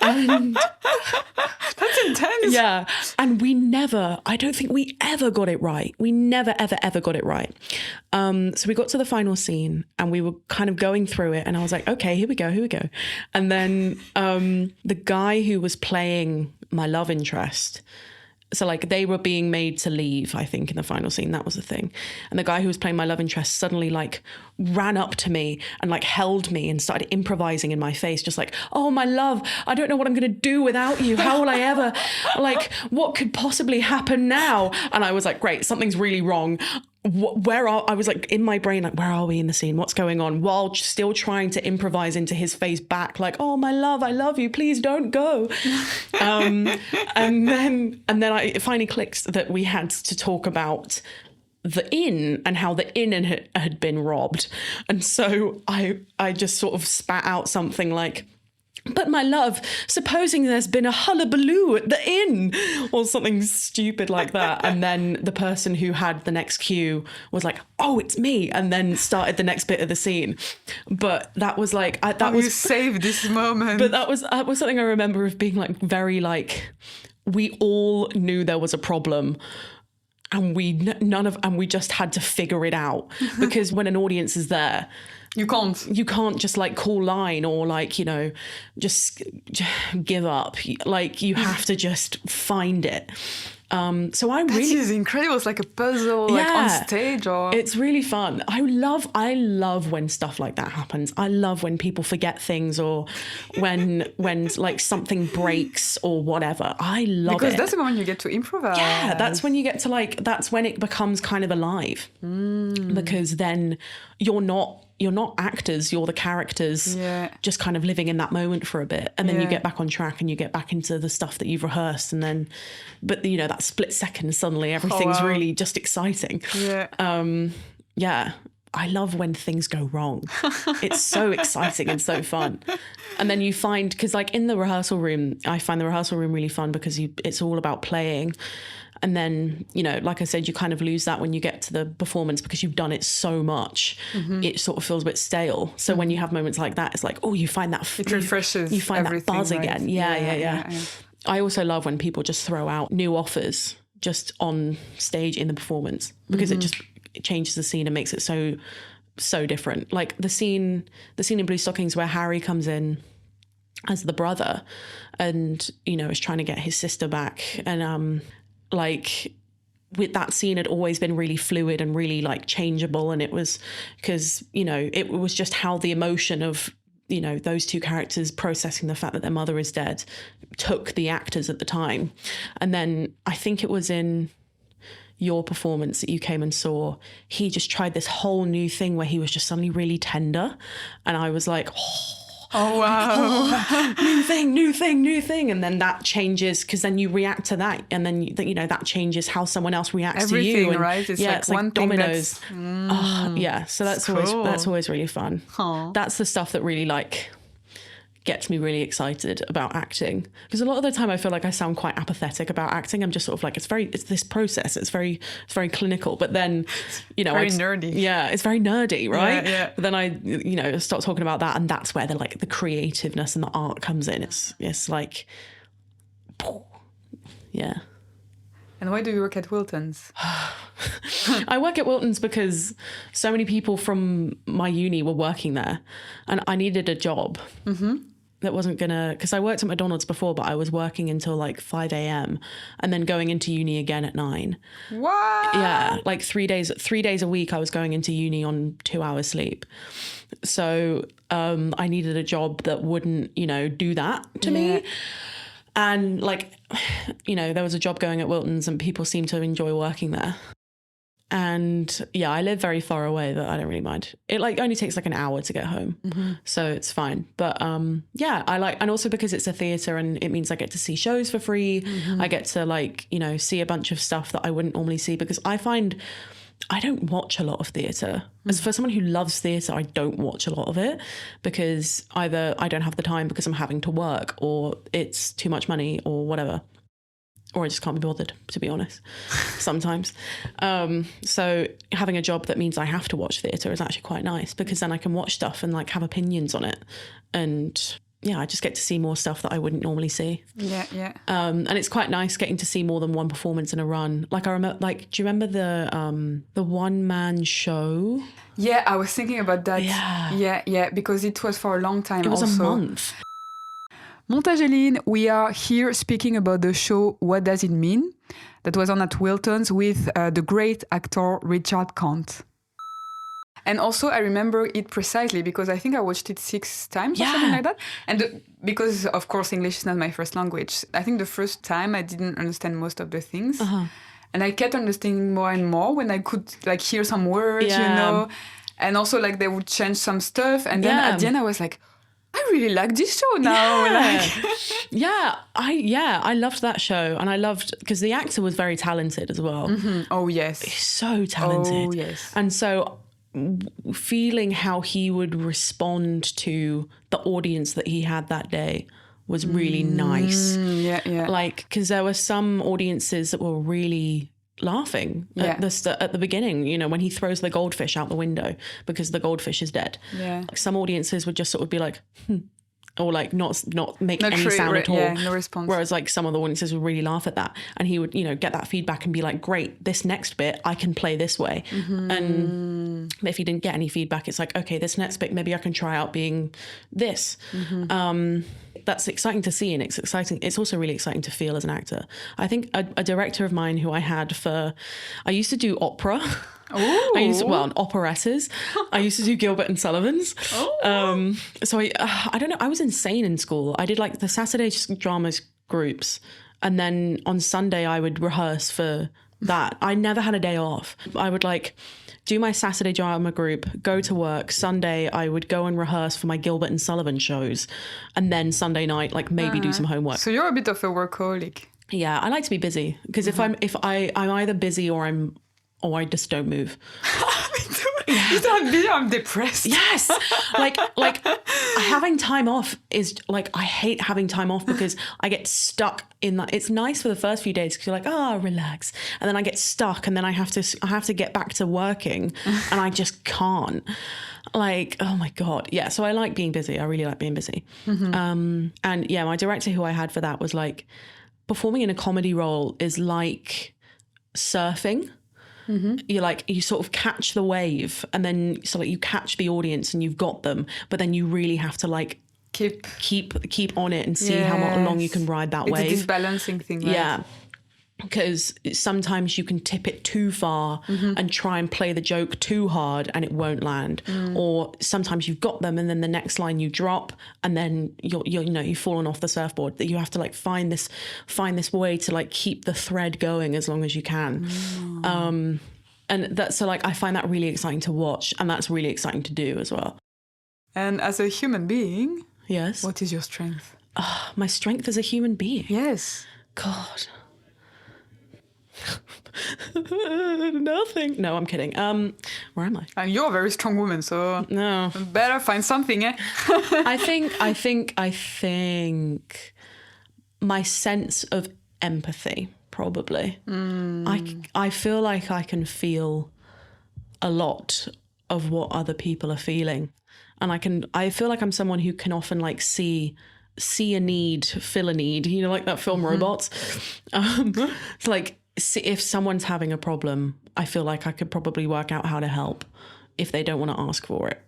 And that's intense. Yeah. And I don't think we ever got it right. We never, ever, ever got it right. So we got to the final scene and we were kind of going through it and I was like, okay, here we go. And then the guy who was playing my love interest, so like they were being made to leave, I think, in the final scene. That was the thing. And the guy who was playing my love interest suddenly like ran up to me and like held me and started improvising in my face, just like, oh, my love, I don't know what I'm going to do without you. How will I ever, like, what could possibly happen now? And I was like, great, something's really wrong. I was like in my brain, like, where are we in the scene? What's going on? While still trying to improvise into his face back, like, oh, my love, I love you. Please don't go. And then it finally clicked that we had to talk about the inn and how the inn had been robbed. And so I just sort of spat out something like, but my love, supposing there's been a hullabaloo at the inn, or something stupid like that. And then the person who had the next cue was like, oh, it's me. And then started the next bit of the scene. But that was like, you saved this moment. But that was something I remember of being like, very like, we all knew there was a problem. And we just had to figure it out, because when an audience is there, you can't just like call line or like, just give up. Like you have to just find it. So That is incredible. It's like a puzzle, like on stage, or it's really fun. I love when stuff like that happens. I love when people forget things, or when like something breaks or whatever. I love it. Because that's the moment you get to improvise. Yeah, that's when you get to like, that's when it becomes kind of alive. Because then you're not actors, you're the characters, just kind of living in that moment for a bit. And then you get back on track and you get back into the stuff that you've rehearsed. And then, but that split second, suddenly everything's really just exciting. I love when things go wrong. It's so exciting and so fun. And then you find, because like in the rehearsal room, I find the rehearsal room really fun because it's all about playing. And then, like I said, you kind of lose that when you get to the performance because you've done it so much. It sort of feels a bit stale. So when you have moments like that, it's like, oh, you find that it refreshes. You find that buzz right? again. Yeah. I also love when people just throw out new offers just on stage in the performance, because it changes the scene and makes it so so different. Like the scene in Blue Stockings where Harry comes in as the brother and, you know, is trying to get his sister back. And like with that scene had always been really fluid and really like changeable. And it was because, you know, it was just how the emotion of, you know, those two characters processing the fact that their mother is dead took the actors at the time. And then I think it was in your performance that you came and saw, he just tried this whole new thing where he was just suddenly really tender. And I was like, oh wow. New thing. And then that changes because then you react to that. And then, you know, that changes how someone else reacts to you. Everything, right? It's yeah, like it's one like thing dominoes. Yeah. So that's cool. always really fun. Aww. That's the stuff that really like gets me really excited about acting, because a lot of the time I feel like I sound quite apathetic about acting. I'm just sort of like, it's this process. It's very clinical, but then, you know, very nerdy. Yeah, it's very nerdy, right? Yeah. But then I, you know, start talking about that, and that's where the creativeness and the art comes in. It's like, yeah. And why do you work at Wilton's? I work at Wilton's because so many people from my uni were working there, and I needed a job. That wasn't gonna, because I worked at McDonald's before, but I was working until like 5 a.m. and then going into uni again at 9. What? Yeah, like 3 days a week I was going into uni on 2 hours sleep. So I needed a job that wouldn't, you know, do that to me. And like, you know, there was a job going at Wilton's and people seemed to enjoy working there. And yeah, I live very far away, but I don't really mind. It like only takes like an hour to get home. So it's fine. But yeah, I like, and also because it's a theatre and it means I get to see shows for free. I get to like, you know, see a bunch of stuff that I wouldn't normally see, because I find I don't watch a lot of theatre. As for someone who loves theatre, I don't watch a lot of it, because either I don't have the time because I'm having to work, or it's too much money, or whatever. Or I just can't be bothered, to be honest, sometimes. So having a job that means I have to watch theatre is actually quite nice, because then I can watch stuff and like have opinions on it. And yeah, I just get to see more stuff that I wouldn't normally see. Yeah. And it's quite nice getting to see more than one performance in a run. Like I remember, like, do you remember the one man show? Yeah, I was thinking about that. Yeah, because it was for a long time. It was also a month. Montageline, we are here speaking about the show What Does It Mean? That was on at Wilton's with the great actor Richard Kant. And also I remember it precisely because I think I watched it 6 times or something like that. And because of course English is not my first language, I think the first time I didn't understand most of the things. And I kept understanding more and more when I could like hear some words, you know. And also like they would change some stuff. And then at the end I was like, I really like this show now. I loved that show, and I loved because the actor was very talented as well. Oh yes, he's so talented. Oh yes, and so feeling how he would respond to the audience that he had that day was really nice. Yeah. Like because there were some audiences that were really laughing at the beginning, you know, when he throws the goldfish out the window because the goldfish is dead. Like some audiences would just sort of be like, or like not make any sound at all. No response. Whereas like some of the audiences would really laugh at that, and he would, you know, get that feedback and be like, great, this next bit I can play this way. And if he didn't get any feedback, it's like, okay, this next bit maybe I can try out being this. That's exciting to see, and it's exciting. It's also really exciting to feel as an actor. I think a director of mine who I used to do opera. Operettas. I used to do Gilbert and Sullivan's. So I don't know. I was insane in school. I did like the Saturday dramas groups, and then on Sunday I would rehearse for that. I never had a day off. I would like do my Saturday drama group, go to work. Sunday I would go and rehearse for my Gilbert and Sullivan shows, and then Sunday night like maybe do some homework. So you're a bit of a workaholic. Yeah, I like to be busy, because if I'm either busy or I just don't move. You don't be, I'm depressed. Yes. Like having time off is like, I hate having time off because I get stuck in that. It's nice for the first few days because you're like, relax. And then I get stuck, and then I have to get back to working and I just can't. Like, oh my God. Yeah. So I like being busy. I really like being busy. And yeah, my director who I had for that was like, performing in a comedy role is like surfing. You sort of catch the wave, and then so like you catch the audience and you've got them, but then you really have to like keep on it and see how long you can ride that wave. It's this balancing thing, right? Yeah. Because sometimes you can tip it too far and try and play the joke too hard and it won't land. Or sometimes you've got them and then the next line you drop and then you've fallen off the surfboard. That you have to like find this way to like keep the thread going as long as you can. And that's so like I find that really exciting to watch, and that's really exciting to do as well. And as a human being, yes, what is your strength? My strength as a human being. Yes. God. Nothing. No, I'm kidding. Where am I? And you're a very strong woman, so no, better find something, eh? I think my sense of empathy, probably. I feel like I can feel a lot of what other people are feeling, and I feel like I'm someone who can often like see a need, fill a need. You know, like that film Robots. It's like. If someone's having a problem, I feel like I could probably work out how to help if they don't want to ask for it.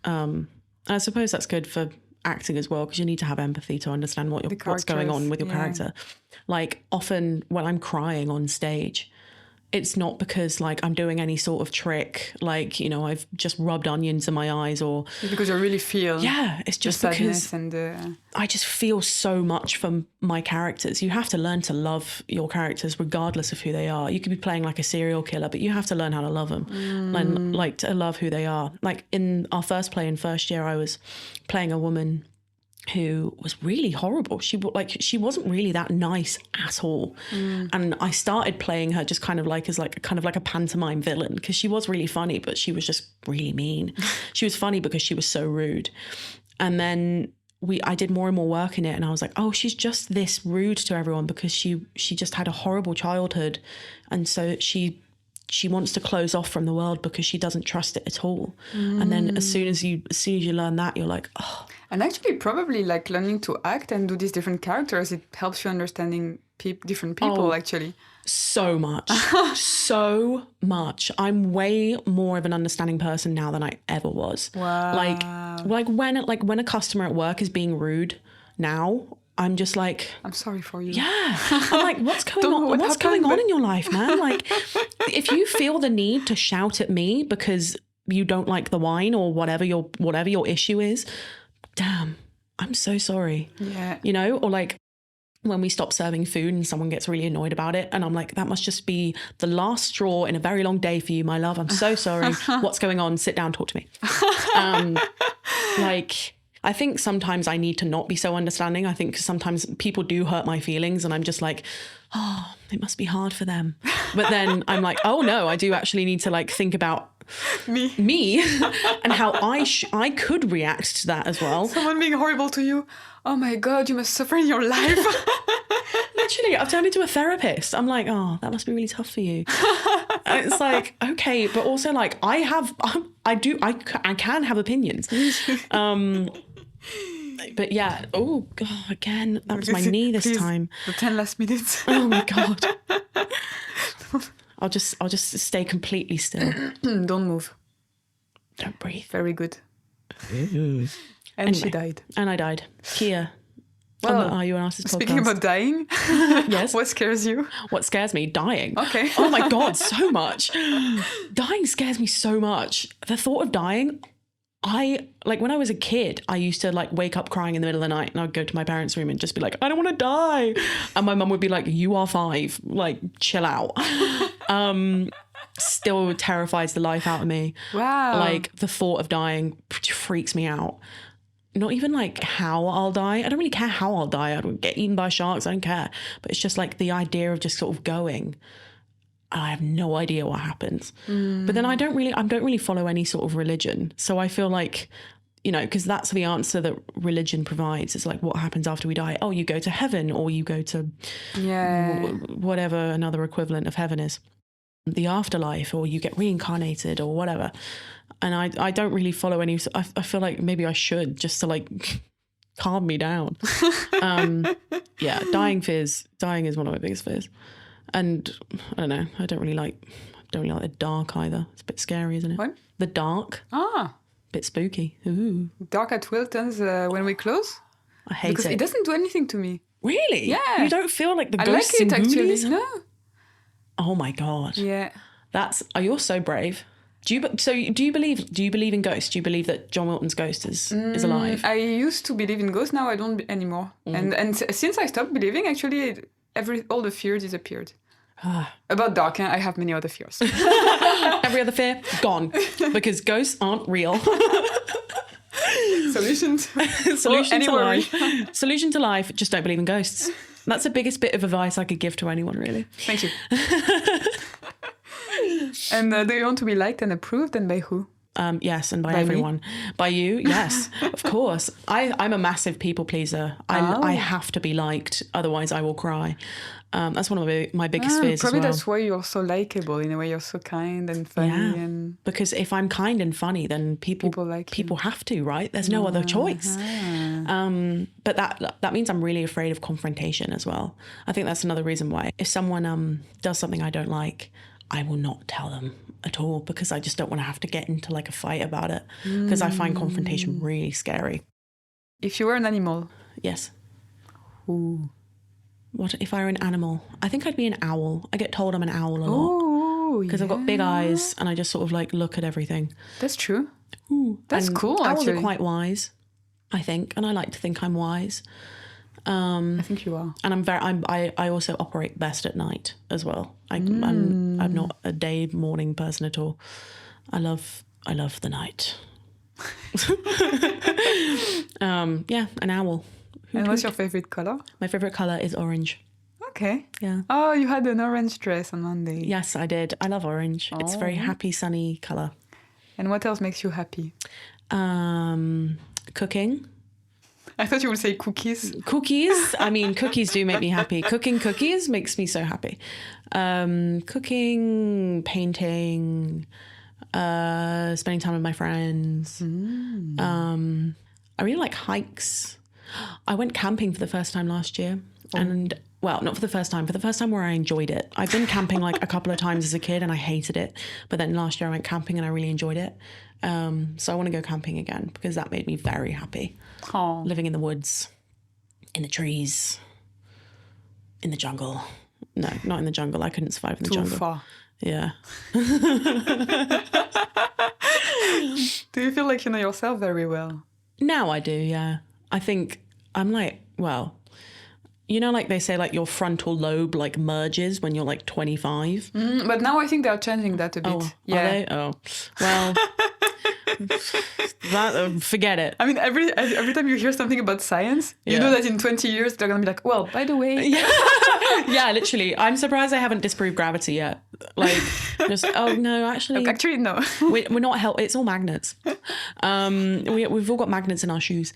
I suppose that's good for acting as well, because you need to have empathy to understand what's going on with your character. Like often when I'm crying on stage, it's not because like I'm doing any sort of trick, like, you know, I've just rubbed onions in my eyes, or it's because you really feel it's just because I just feel so much from my characters. You have to learn to love your characters regardless of who they are. You could be playing like a serial killer, but you have to learn how to love them and like to love who they are. Like in our first play in first year, I was playing a woman who was really horrible. She wasn't really that nice at all. And I started playing her just kind of like as like a pantomime villain, because she was really funny, but she was just really mean. She was funny because she was so rude. And then I did more and more work in it, and I was like, oh, she's just this rude to everyone because she just had a horrible childhood, and so she wants to close off from the world because she doesn't trust it at all. And then as soon as you learn that, you're like, oh. And actually probably like learning to act and do these different characters, it helps you understanding different people actually. So much. So much. I'm way more of an understanding person now than I ever was. Wow. Like when a customer at work is being rude now, I'm just like, I'm sorry for you. Yeah. I'm like, what's going on? What's going on in your life, man? Like, if you feel the need to shout at me because you don't like the wine or whatever your issue is, damn, I'm so sorry. Yeah. You know, or like when we stop serving food and someone gets really annoyed about it, and I'm like, that must just be the last straw in a very long day for you, my love. I'm so sorry. What's going on? Sit down, talk to me. Like, I think sometimes I need to not be so understanding. I think sometimes people do hurt my feelings and I'm just like, oh, it must be hard for them. But then I'm like, oh no, I do actually need to like think about me and how I could react to that as well. Someone being horrible to you. Oh my God, you must suffer in your life. Literally, I've turned into a therapist. I'm like, oh, that must be really tough for you. And it's like, okay, but also like I can have opinions. But yeah, oh God, again, that was my knee this time. The 10 last minutes. Oh my God. I'll just stay completely still. Don't move. Don't breathe. Very good. And anyway, she died. And I died. Kia. Well, Are You an Artist podcast? Speaking about dying, yes. What scares you? What scares me? Dying. Okay. Oh my God, so much. Dying scares me so much. The thought of dying, when I was a kid, I used to like wake up crying in the middle of the night, and I'd go to my parents' room and just be like, I don't want to die. And my mum would be like, you are 5, like chill out. Still terrifies the life out of me. Wow. Like the thought of dying freaks me out. Not even like how I'll die. I don't really care how I'll die. I don't get eaten by sharks. I don't care. But it's just like the idea of just sort of going. I have no idea what happens. But then I don't really follow any sort of religion. So I feel like, you know, because that's the answer that religion provides. It's like, what happens after we die? Oh, you go to heaven, or you go to whatever another equivalent of heaven is. The afterlife, or you get reincarnated or whatever. And I don't really follow any. I feel like maybe I should, just to like calm me down. Yeah, dying is one of my biggest fears. And I don't know, I don't really like Don't really like the dark either. It's a bit scary, isn't it? What? The dark. Bit spooky. Ooh. Dark at Wilton's when we close? I hate Because it doesn't do anything to me. Really? Yeah. You don't feel like the I ghosts like it in actually. Ghoulies? No. Oh my God. Yeah. You're so brave. Do you believe in ghosts? Do you believe that John Milton's ghost is alive? I used to believe in ghosts. Now I don't anymore. And since I stopped believing, actually, all the fear disappeared. About dark, I have many other fears. Every other fear gone because ghosts aren't real. Solution to life. Solution to life. Just don't believe in ghosts. That's the biggest bit of advice I could give to anyone, really. Thank you. And do you want to be liked and approved, and by who? Yes, and by By everyone. me? By you, yes, of course. I'm a massive people pleaser. I have to be liked, otherwise I will cry. That's one of my biggest fears Probably as well. that's why you're so likable, in a way. You're so kind and funny. Yeah, and because if I'm kind and funny, then people have to, right? There's no other choice. But that means I'm really afraid of confrontation as well. I think that's another reason why. If someone does something I don't like, I will not tell them at all, because I just don't want to have to get into like a fight about it, because I find confrontation really scary. If you were an animal? Yes. Ooh. What if I were an animal? I think I'd be an owl. I get told I'm an owl a lot because I've got big eyes and I just sort of like look at everything. That's true. Ooh. That's cool, owls actually. are quite wise, I think, and I like to think I'm wise. I think you are. And I also operate best at night as well. I'm not a day morning person at all. I love the night. Yeah, an owl. And what's your favorite color? My favorite color is orange. Okay. Yeah. Oh, you had an orange dress on Monday. Yes, I did. I love orange. It's a very happy, sunny color. And what else makes you happy? Cooking. I thought you would say cookies. Cookies. I mean, cookies do make me happy. Cooking cookies makes me so happy. Cooking, painting, spending time with my friends. I really like hikes. I went camping for the first time last year. And, well, not for the first time where I enjoyed it. I've been camping like a couple of times as a kid and I hated it. But then last year I went camping and I really enjoyed it. So I want to go camping again because that made me very happy. Aww. Living in the woods, in the trees, in the jungle. No, not in the jungle. I couldn't survive in the jungle. Too far. Yeah. Do you feel like you know yourself very well? Now I do, yeah. I think I'm like, well, you know, like they say, like your frontal lobe like merges when you're like 25. But now I think they're changing that a bit. Oh, yeah. Are they? Oh, well, forget it. I mean, every time you hear something about science, you know that in 20 years they're going to be like, well, by the way. Yeah, literally. I'm surprised I haven't disproved gravity yet. Like, just, oh, no, actually. Actually, no. We're not help. It's all magnets. We've all got magnets in our shoes.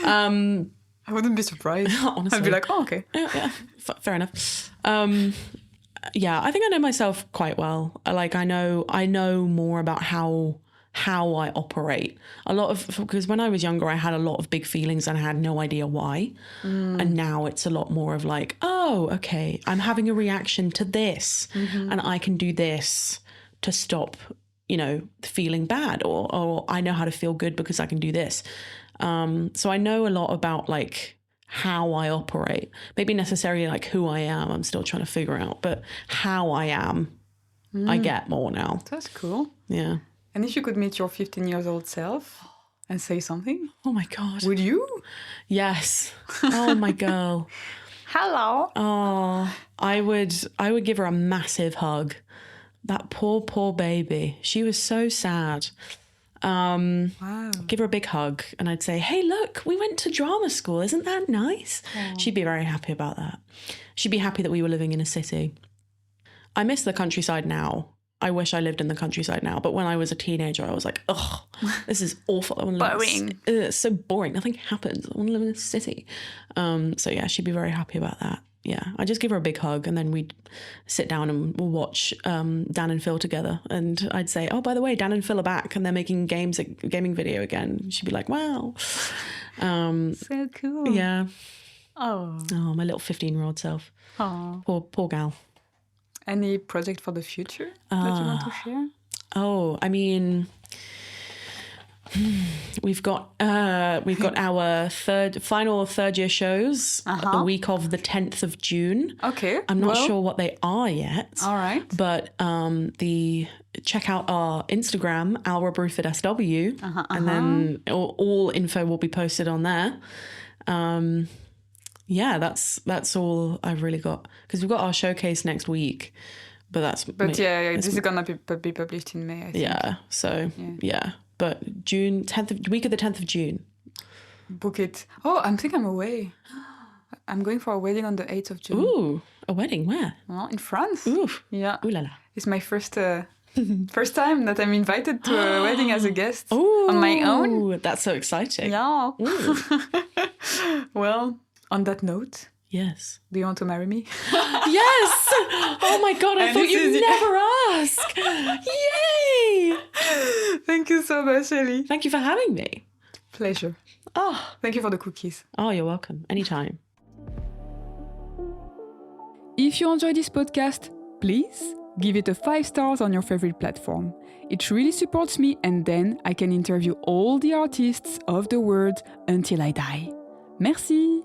I wouldn't be surprised. Honestly. I'd be like, oh, okay. Yeah, fair enough. Yeah, I think I know myself quite well. Like, I know more about how I operate. Because when I was younger, I had a lot of big feelings and I had no idea why. And now it's a lot more of like, oh, okay, I'm having a reaction to this and I can do this to stop, feeling bad, or I know how to feel good because I can do this. So I know a lot about like how I operate. Maybe necessarily like who I am, I'm still trying to figure out, but how I am, I get more now. That's cool. Yeah. And if you could meet your 15 years old self and say something? Oh my God. Would you? Yes. Oh my girl. Hello. Oh, I would give her a massive hug. That poor baby. She was so sad. Wow. Give her a big hug and I'd say, hey, look, we went to drama school. Isn't that nice? Aww. She'd be very happy about that. She'd be happy that we were living in a city. I miss the countryside now. I wish I lived in the countryside now. But when I was a teenager, I was like, ugh, this is awful. Boring. It's so boring. Nothing happens. I want to live in a city. So yeah, she'd be very happy about that. Yeah, I just give her a big hug and then we'd sit down and we'll watch Dan and Phil together. And I'd say, oh, by the way, Dan and Phil are back and they're making gaming video again. She'd be like, wow. So cool. Yeah. Oh, my little 15-year-old self. Oh. Poor gal. Any project for the future that you want to share? Oh, I mean, we've got our final third year shows the week of the 10th of June. Okay. I'm not sure what they are yet. All right. But check out our Instagram, alrabruford.sw, and then all info will be posted on there. Yeah, that's all I've really got, because we've got our showcase next week. But this is gonna be published in May, I think. Yeah. So but June 10th, week of the 10th of June. Book it. Oh, I think I'm away. I'm going for a wedding on the 8th of June. Ooh, a wedding where? Well, in France. Ooh. Yeah. Ooh la la. It's my first time that I'm invited to a wedding as a guest on my own. That's so exciting. Yeah. Well, on that note. Yes. Do you want to marry me? Yes! Oh my God, I thought you'd never ask. Yay! Thank you so much, Elly. Thank you for having me. Pleasure. Oh. Thank you for the cookies. Oh, you're welcome. Anytime. If you enjoyed this podcast, please give it a 5 stars on your favorite platform. It really supports me, and then I can interview all the artists of the world until I die. Merci!